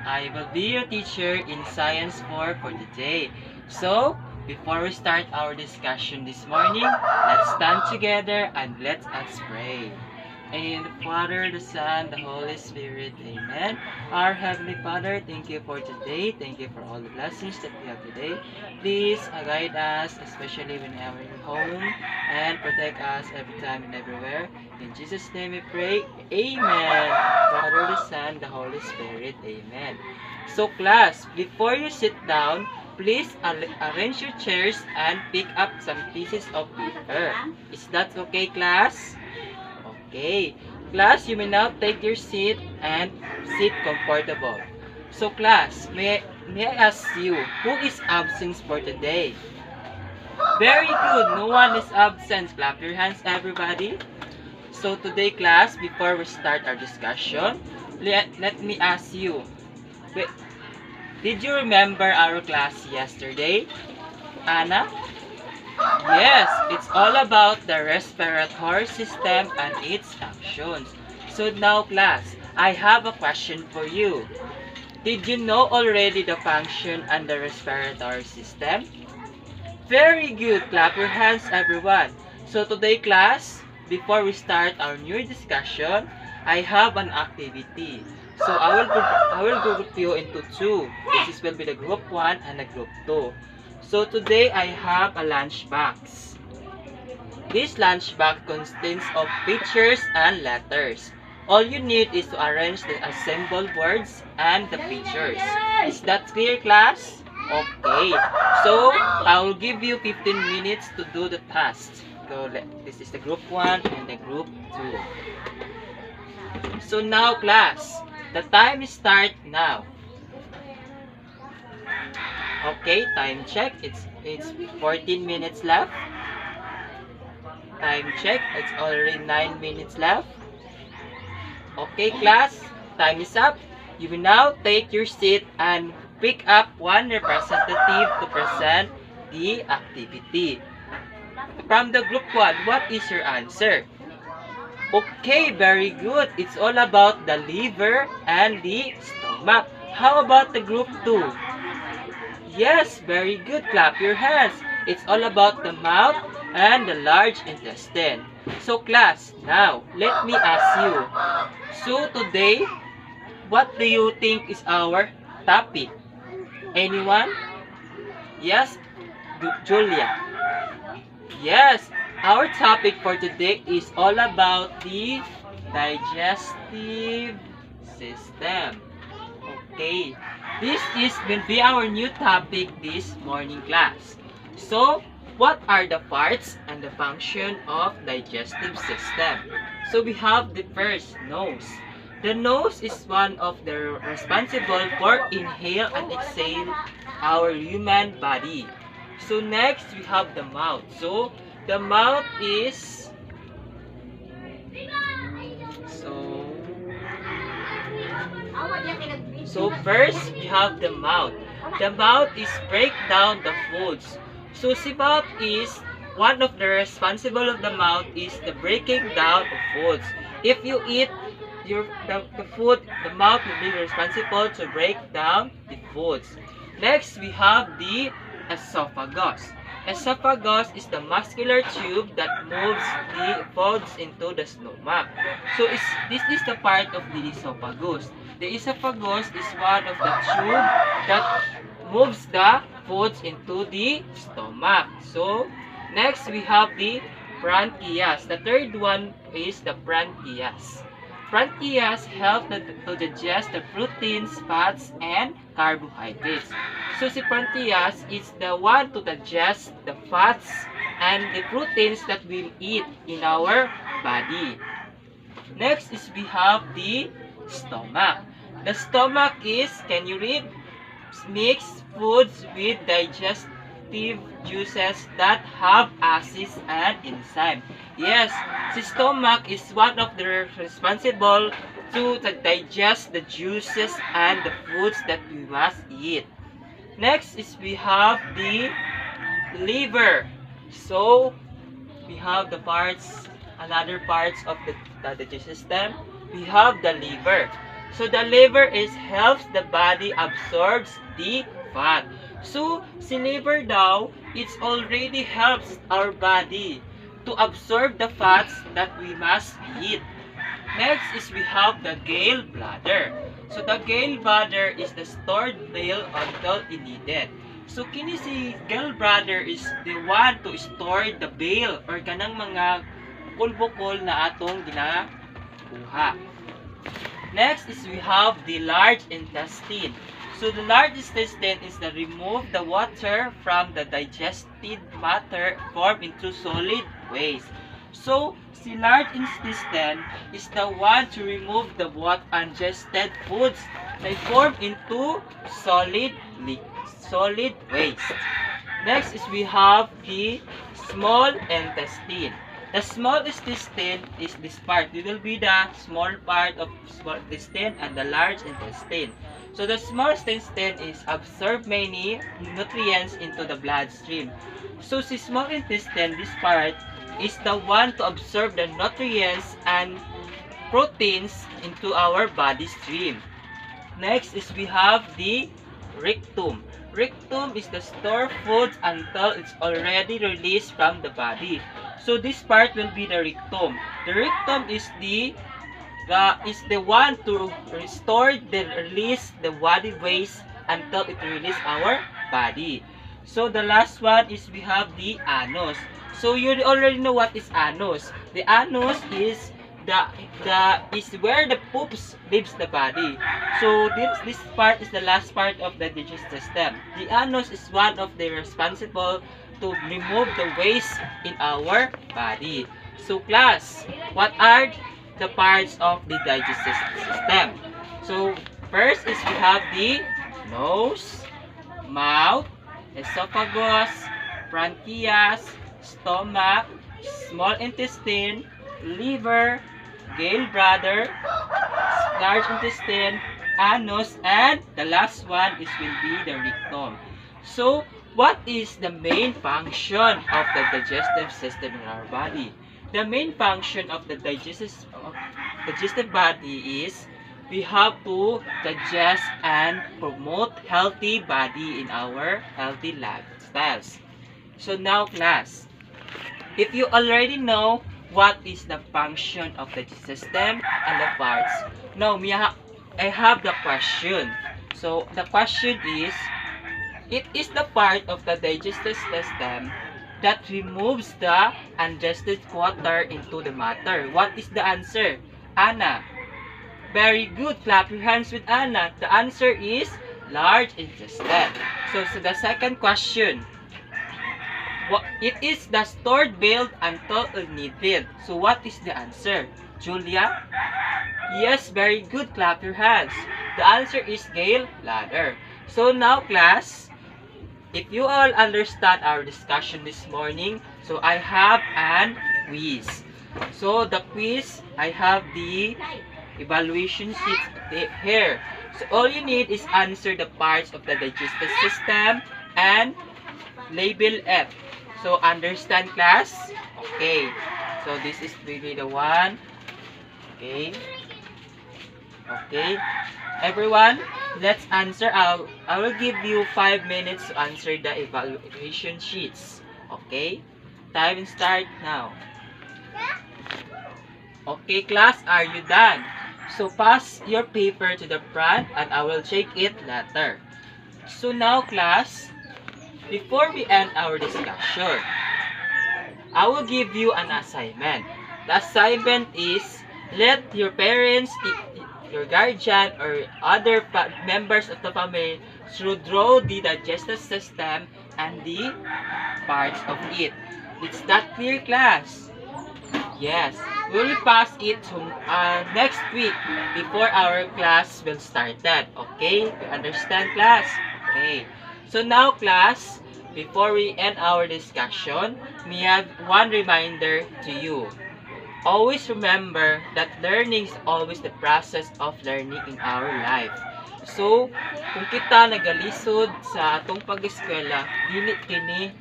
I will be your teacher in Science 4 for today. So, before we start our discussion this morning, let's stand together and let us pray. In the Father, the Son, the Holy Spirit, Amen. Our Heavenly Father, thank you for today. Thank you for all the blessings that we have today. Please guide us, especially when we are home, and protect us every time and everywhere. In Jesus' name we pray, Amen. Father, the Son, the Holy Spirit, Amen. So class, before you sit down, please arrange your chairs and pick up some pieces of paper. Is that okay, class? Okay. Class, you may now take your seat and sit comfortable. So class, may I ask you, who is absent for today? Very good. No one is absent. Clap your hands, everybody. So today, class, before we start our discussion, let me ask you, wait, did you remember our class yesterday, Anna? Yes, it's all about the respiratory system and its functions. So now, class, I have a question for you. Did you know already the function and the respiratory system? Very good. Clap your hands, everyone. So today, class, before we start our new discussion, I have an activity. So I will group you into two. This will be the group 1 and the group 2. So today I have a lunchbox. This lunchbox contains of pictures and letters. All you need is to arrange the assembled words and the pictures. Is that clear, class? Okay. So I will give you 15 minutes to do the task. This is the group 1 and the group 2. So now, class, the time start now. Okay, time check. It's 14 minutes left. Time check. It's already 9 minutes left. Okay, class, time is up. You will now take your seat and pick up one representative to present the activity. From the group 1, what is your answer? Okay, very good. It's all about the liver and the stomach. How about the group 2? Yes, very good. Clap your hands. It's all about the mouth and the large intestine. So class, now let me ask you. So today, what do you think is our topic? Anyone? Yes, Julia. Yes, our topic for today is all about the digestive system. Okay, this will be our new topic this morning class. So, what are the parts and the function of digestive system? So we have the first, nose. The nose is one of the responsible for inhale and exhale our human body. So next we have the mouth. So the mouth is So first, we have the mouth. The mouth is break down the foods. So the mouth is one of the responsible of the mouth is the breaking down of foods. If you eat the food, the mouth will be responsible to break down the foods. Next, we have the esophagus. Esophagus is the muscular tube that moves the foods into the stomach. So this is the part of the esophagus. The esophagus is one of the tube that moves the foods into the stomach. So next we have the pancreas. The third one is the pancreas. Pancreas help to digest the proteins, fats, and carbohydrates. So si pancreas is the one to digest the fats and the proteins that we'll eat in our body. Next is we have the stomach. The stomach is, can you read? Mixed foods with digestive juices that have acids and enzymes. Yes, the stomach is one of the responsible to digest the juices and the foods that we must eat. Next is we have the liver. So we have the parts, another parts of the digestive system. We have the liver. So the liver helps the body absorbs the fat. So si liver daw, it's already helps our body to absorb the fats that we must eat. Next is we have the gallbladder. So the gallbladder is the stored bile until needed. So kini si gallbladder is the one to store the bile or kanang mga bukol-bukol na atong ginakuha. Next is we have the large intestine. So the large intestine is the remove the water from the digested matter formed into solid waste. So si large intestine is the one to remove the what undigested foods that form into solid waste. Next is we have the small intestine. The small intestine is this part. It will be the small part of small intestine and the large intestine. So the small intestine is absorb many nutrients into the bloodstream. So si small intestine, this part, is the one to absorb the nutrients and proteins into our body stream. Next is we have the rectum. Rectum is the store foods until it's already released from the body. So this part will be the rectum. The rectum is the one to restore the release the body waste until it release our body. So the last one is we have the anus. So you already know what is anus. The anus is is where the poops leaves the body. So this part is the last part of the digestive system. The anus is one of the responsible to remove the waste in our body. So class, what are the parts of the digestive system? So first is we have the nose, mouth, esophagus, pancreas, stomach, small intestine, liver, gallbladder, large intestine, anus, and the last one will be the rectum. So, what is the main function of the digestive system in our body? The main function of the digestive body is we have to digest and promote healthy body in our healthy lifestyles. So now class, if you already know what is the function of the system and the parts, now I have the question. So the question is, it is the part of the digestive system that removes the undigested water into the matter. What is the answer? Anna. Very good. Clap your hands with Anna. The answer is large intestine. So the second question. It is the stored bile until needed. So what is the answer? Julia? Yes, very good. Clap your hands. The answer is gallbladder. So now class, if you all understand our discussion this morning, so I have an quiz. So the quiz, I have the evaluation sheet here. So all you need is answer the parts of the digestive system and label F. So understand class? Okay. So this is really the one. Okay. Okay. Everyone, let's answer. I will give you 5 minutes to answer the evaluation sheets. Okay? Time start now. Okay, class, are you done? So pass your paper to the front and I will check it later. So now, class, before we end our discussion, I will give you an assignment. The assignment is let your parents, your guardian, or other members of the family should draw the digestive system and the parts of it. Is that clear, class? Yes. We will pass it to next week before our class will start that. Okay? You understand, class? Okay. So now, class, before we end our discussion, we have one reminder to you. Always remember that learning is always the process of learning in our life. So, kung kita nagalisod sa atong pag-eskwela, dili kini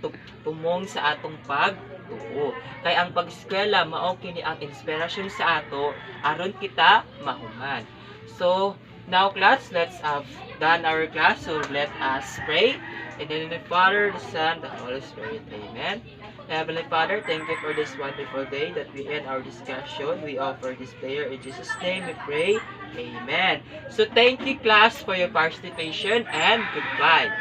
tumong sa atong pagtuo. Kay ang pag-eskwela mao kini ang inspirasyon sa ato aron kita mahuman. So, now class, let's have done our class. So, let us pray. In the name of the Father, the Son, the Holy Spirit. Amen. Heavenly Father, thank you for this wonderful day that we end our discussion. We offer this prayer in Jesus' name we pray. Amen. So, thank you class for your participation and goodbye.